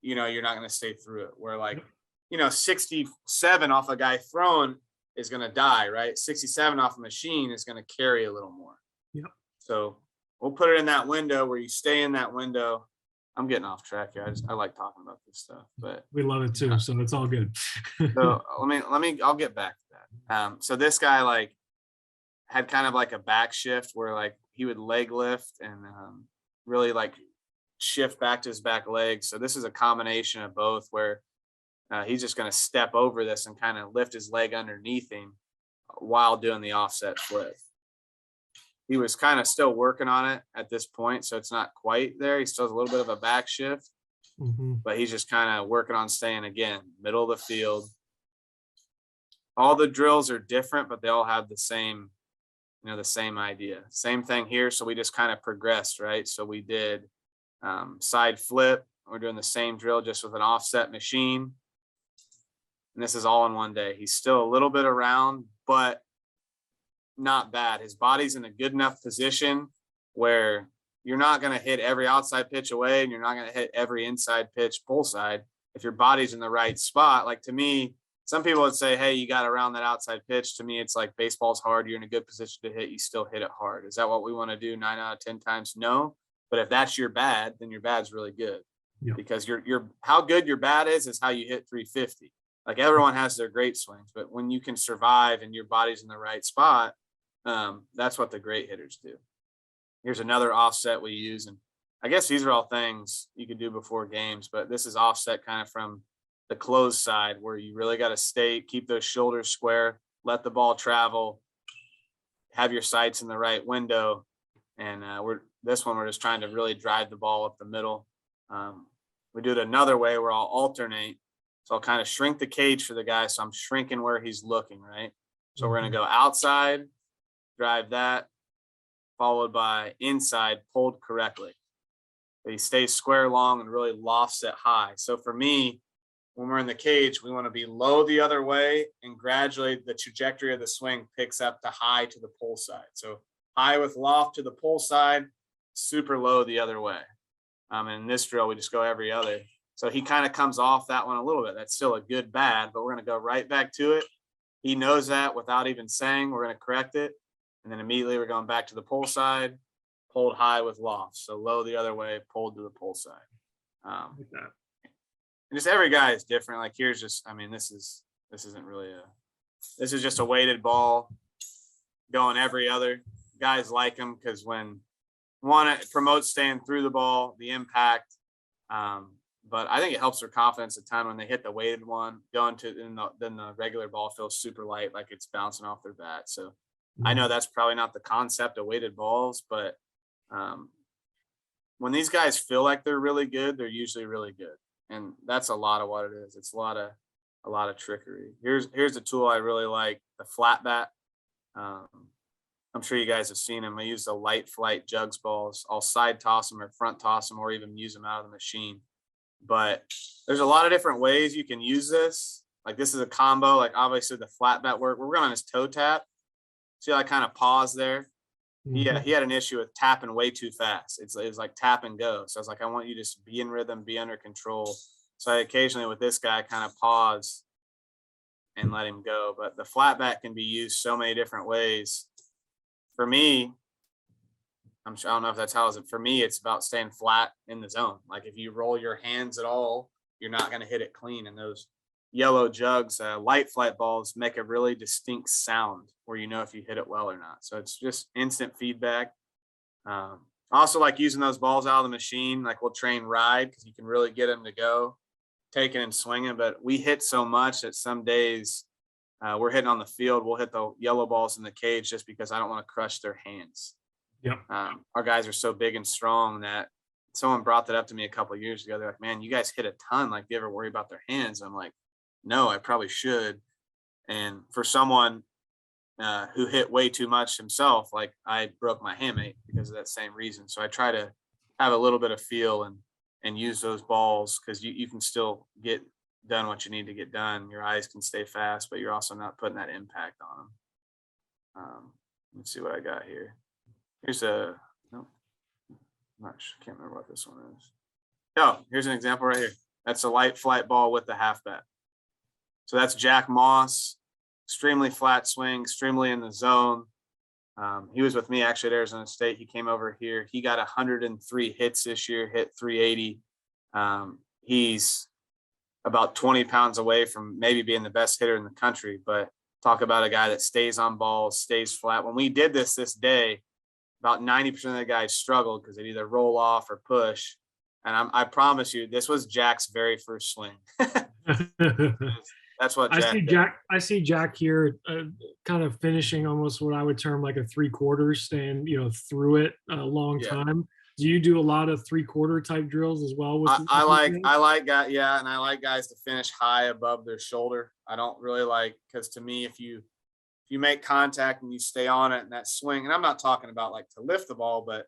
you know, you're not going to stay through it. Where like, you know, 67 off a guy throwing is going to die, right? 67 off a machine is going to carry a little more. Yep. So we'll put it in that window where you stay in that window. I'm getting off track here. I like talking about this stuff, but we love it too. So it's all good. So I'll get back to that. So this guy like had kind of like a back shift where like he would leg lift and really like shift back to his back leg. So this is a combination of both where he's just going to step over this and kind of lift his leg underneath him while doing the offset flip. He was kind of still working on it at this point, so it's not quite there. He still has a little bit of a back shift, but he's just kind of working on staying, again, middle of the field. All the drills are different, but they all have the same, you know, the same idea. Same thing here. So we just kind of progressed, right? So we did side flip. We're doing the same drill just with an offset machine. And this is all in one day. He's still a little bit around, but not bad. His body's in a good enough position where you're not going to hit every outside pitch away and you're not going to hit every inside pitch pull side. If your body's in the right spot, like to me, some people would say, hey, you got around that outside pitch. To me, it's like baseball's hard. You're in a good position to hit. You still hit it hard. Is that what we want to do 9 out of 10 times? No. But if that's your bad, then your bad's really good. Yeah. Because your how good your bat is how you hit 350. Like everyone has their great swings, but when you can survive and your body's in the right spot, that's what the great hitters do. Here's another offset we use. And I guess these are all things you could do before games, but this is offset kind of from the closed side where you really got to keep those shoulders square, let the ball travel, have your sights in the right window. And we're just trying to really drive the ball up the middle. We do it another way where I'll alternate. So I'll kind of shrink the cage for the guy. So I'm shrinking where he's looking, right? So we're going to go outside, drive that, followed by inside, pulled correctly. He stays square long and really lofts it high. So for me, when we're in the cage, we want to be low the other way and gradually the trajectory of the swing picks up to high to the pull side. So high with loft to the pull side, super low the other way. And in this drill, we just go every other. So he kind of comes off that one a little bit. That's still a good bad, but we're going to go right back to it. He knows that without even saying, we're going to correct it. And then immediately we're going back to the pull side, pulled high with loft. So low the other way, pulled to the pull side. And just every guy is different. Like here's just, I mean, this isn't really this is just a weighted ball going every other. Guys like them because when one, it promotes staying through the ball, the impact. But I think it helps their confidence at time when they hit the weighted one, going to then the regular ball feels super light, like it's bouncing off their bat. So I know that's probably not the concept of weighted balls, but when these guys feel like they're really good, they're usually really good. And that's a lot of what it is. It's a lot of trickery. Here's a tool I really like, the flat bat. I'm sure you guys have seen them. I use the light flight jugs balls. I'll side toss them or front toss them or even use them out of the machine. But there's a lot of different ways you can use this. Like this is a combo, like obviously the flat bat work. We're going on his toe tap. See how I kind of pause there? He had an issue with tapping way too fast. It was like tap and go. So I was like, I want you to just be in rhythm, be under control. So I occasionally with this guy kind of pause and let him go. But the flat back can be used so many different ways. For me, I don't know if that's how is it. For me, it's about staying flat in the zone. Like if you roll your hands at all, you're not going to hit it clean. And those yellow jugs, light flight balls make a really distinct sound where you know if you hit it well or not. So it's just instant feedback. I also like using those balls out of the machine. Like we'll train ride because you can really get them to go taking and swinging. But we hit so much that some days we're hitting on the field. We'll hit the yellow balls in the cage just because I don't want to crush their hands. Yep. Our guys are so big and strong that someone brought that up to me a couple of years ago. They're like, man, you guys hit a ton. Like, do you ever worry about their hands? I'm like, no, I probably should. And for someone who hit way too much himself, like I broke my hamate because of that same reason. So I try to have a little bit of feel and use those balls because you can still get done what you need to get done. Your eyes can stay fast, but you're also not putting that impact on them. Let's see what I got here. Here's a, no, I can't remember what this one is. Oh, here's an example right here. That's a light flight ball with the half bat. So that's Jack Moss, extremely flat swing, extremely in the zone. He was with me actually at Arizona State. He came over here. He got 103 hits this year, hit 380. He's about 20 pounds away from maybe being the best hitter in the country, but talk about a guy that stays on balls, stays flat. When we did this day, about 90% of the guys struggled because they'd either roll off or push. And I promise you, this was Jack's very first swing. That's what Jack did. I see Jack here kind of finishing almost what I would term like a 3/4, staying, through it a long time. Do you do a lot of 3/4 type drills as well? I like guys, yeah, and I like guys to finish high above their shoulder. I don't really like, because to me, if you make contact and you stay on it and that swing, and I'm not talking about like to lift the ball, but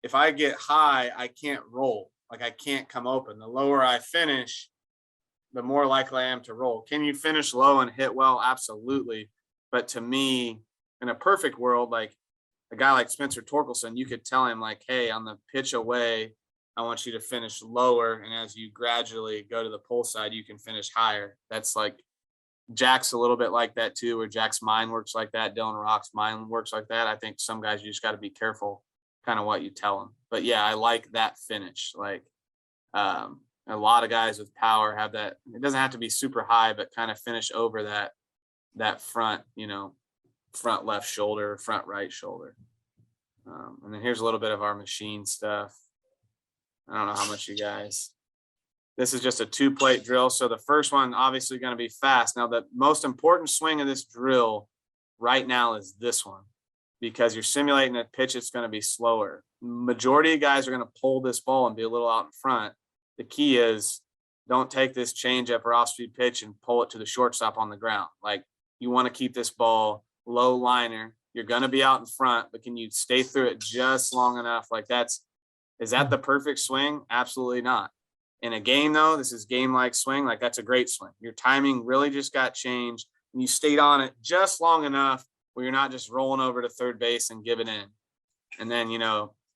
if I get high, I can't roll. Like I can't come open. The lower I finish, the more likely I am to roll. Can you finish low and hit well? Absolutely. But to me, in a perfect world, like a guy like Spencer Torkelson, you could tell him like, hey, on the pitch away, I want you to finish lower. And as you gradually go to the pull side, you can finish higher. That's like Jack's a little bit like that too, where Jack's mind works like that. Dylan Rock's mind works like that. I think some guys, you just got to be careful kind of what you tell them. But yeah, I like that finish. Like a lot of guys with power have that. It doesn't have to be super high, but kind of finish over that front, front left shoulder, front right shoulder. And then here's a little bit of our machine stuff. I don't know how much you guys. This is just a 2-plate drill. So the first one obviously going to be fast. Now the most important swing of this drill right now is this one, because you're simulating a pitch it's going to be slower. Majority of guys are going to pull this ball and be a little out in front. The key is don't take this changeup or off-speed pitch and pull it to the shortstop on the ground. Like you want to keep this ball low liner. You're going to be out in front, but can you stay through it just long enough? Like is that the perfect swing? Absolutely not. In a game though, this is game-like swing. Like that's a great swing. Your timing really just got changed and you stayed on it just long enough where you're not just rolling over to third base and giving in. And then,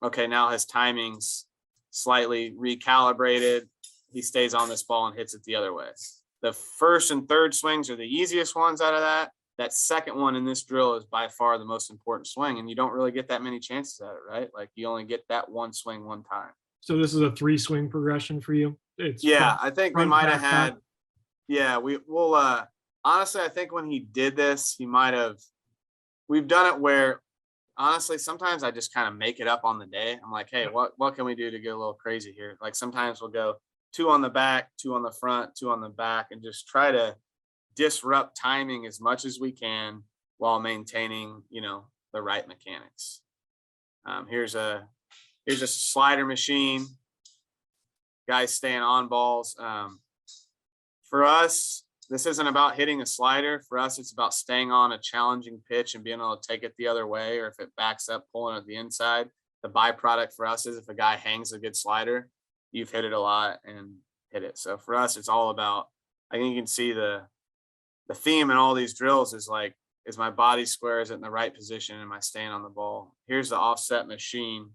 okay, now his timing's slightly recalibrated. He stays on this ball and hits it the other way. The first and third swings are the easiest ones out of that. That second one in this drill is by far the most important swing, and you don't really get that many chances at it, right? Like you only get that one swing one time. So this is a 3-swing progression for you? I think we might have had, we'll honestly, I think when he did this, we've done it where honestly, sometimes I just kind of make it up on the day. I'm like, hey, what can we do to get a little crazy here? Like sometimes we'll go 2 on the back, 2 on the front, 2 on the back, and just try to disrupt timing as much as we can while maintaining, the right mechanics. Here's a slider machine. Guys staying on balls. For us, this isn't about hitting a slider. For us, it's about staying on a challenging pitch and being able to take it the other way, or if it backs up, pulling it the inside. The byproduct for us is if a guy hangs a good slider, you've hit it a lot and hit it. So for us, it's all about, I think you can see the theme in all these drills is like, is my body square? Is it in the right position? Am I staying on the ball? Here's the offset machine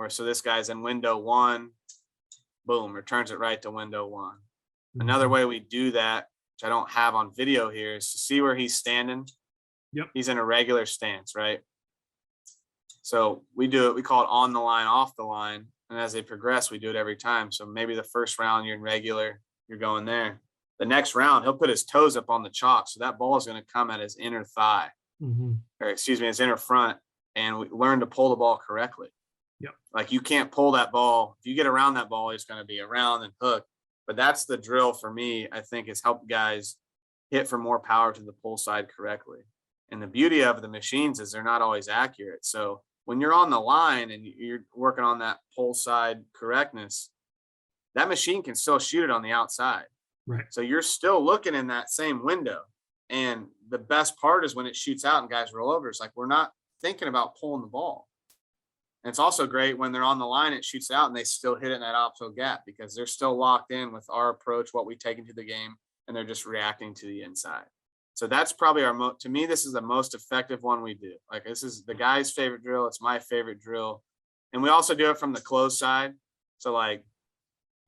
so this guy's in window 1. boom, returns it right to window one. Mhm. Another way we do that, which I don't have on video here, is to see where he's standing. Yep. He's in a regular stance, right? So we do it, we call it on the line, off the line. And as they progress, we do it every time. So maybe the first round you're in regular, you're going there. The next round, he'll put his toes up on the chalk. So that ball is going to come at his inner thigh, Mhm. or excuse me, his inner front. And we learn to pull the ball correctly. Yep. Like you can't pull that ball. If you get around that ball, it's going to be around and hook. But that's the drill for me, I think, is help guys hit for more power to the pull side correctly. And the beauty of the machines is they're not always accurate. So when you're on the line and you're working on that pull side correctness, that machine can still shoot it on the outside. Right. So you're still looking in that same window. And the best part is when it shoots out and guys roll over, it's like we're not thinking about pulling the ball. And it's also great when they're on the line, it shoots out and they still hit it in that opposite gap because they're still locked in with our approach, what we take into the game, and they're just reacting to the inside. So that's probably to me, this is the most effective one we do. Like this is the guy's favorite drill. It's my favorite drill. And we also do it from the close side. So like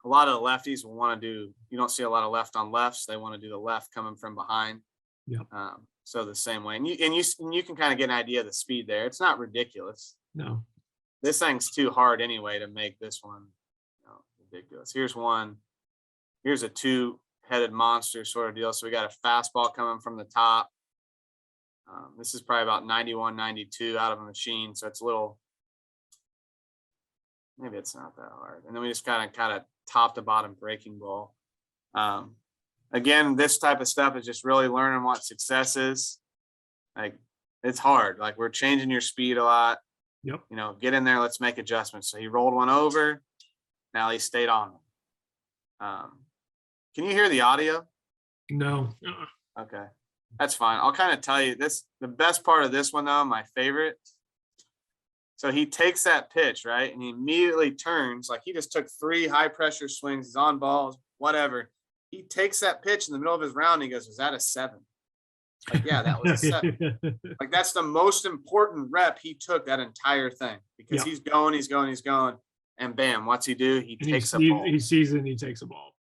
a lot of the lefties will want to do, you don't see a lot of left on lefts. They want to do the left coming from behind. Yeah. So the same way, and you can kind of get an idea of the speed there. It's not ridiculous. No. This thing's too hard anyway to make this one ridiculous. Here's one. Here's a two-headed monster sort of deal. So we got a fastball coming from the top. This is probably about 91, 92 out of a machine. So it's a little, maybe it's not that hard. And then we just kind of top to bottom breaking ball. Again, this type of stuff is just really learning what success is. Like it's hard. Like we're changing your speed a lot. Yep. You know, get in there. Let's make adjustments. So he rolled one over. Now he stayed on. Can you hear the audio? No. Okay, that's fine. I'll kind of tell you this. The best part of this one, though, my favorite. So he takes that pitch, right? And he immediately turns, like he just took 3 high pressure swings, he's on balls, whatever. He takes that pitch in the middle of his round. And he goes, "Was that a 7?" Like, yeah, that was a 7. Like that's the most important rep he took that entire thing because he's going. And bam, what's he do? He takes a ball. He sees it and he takes a ball.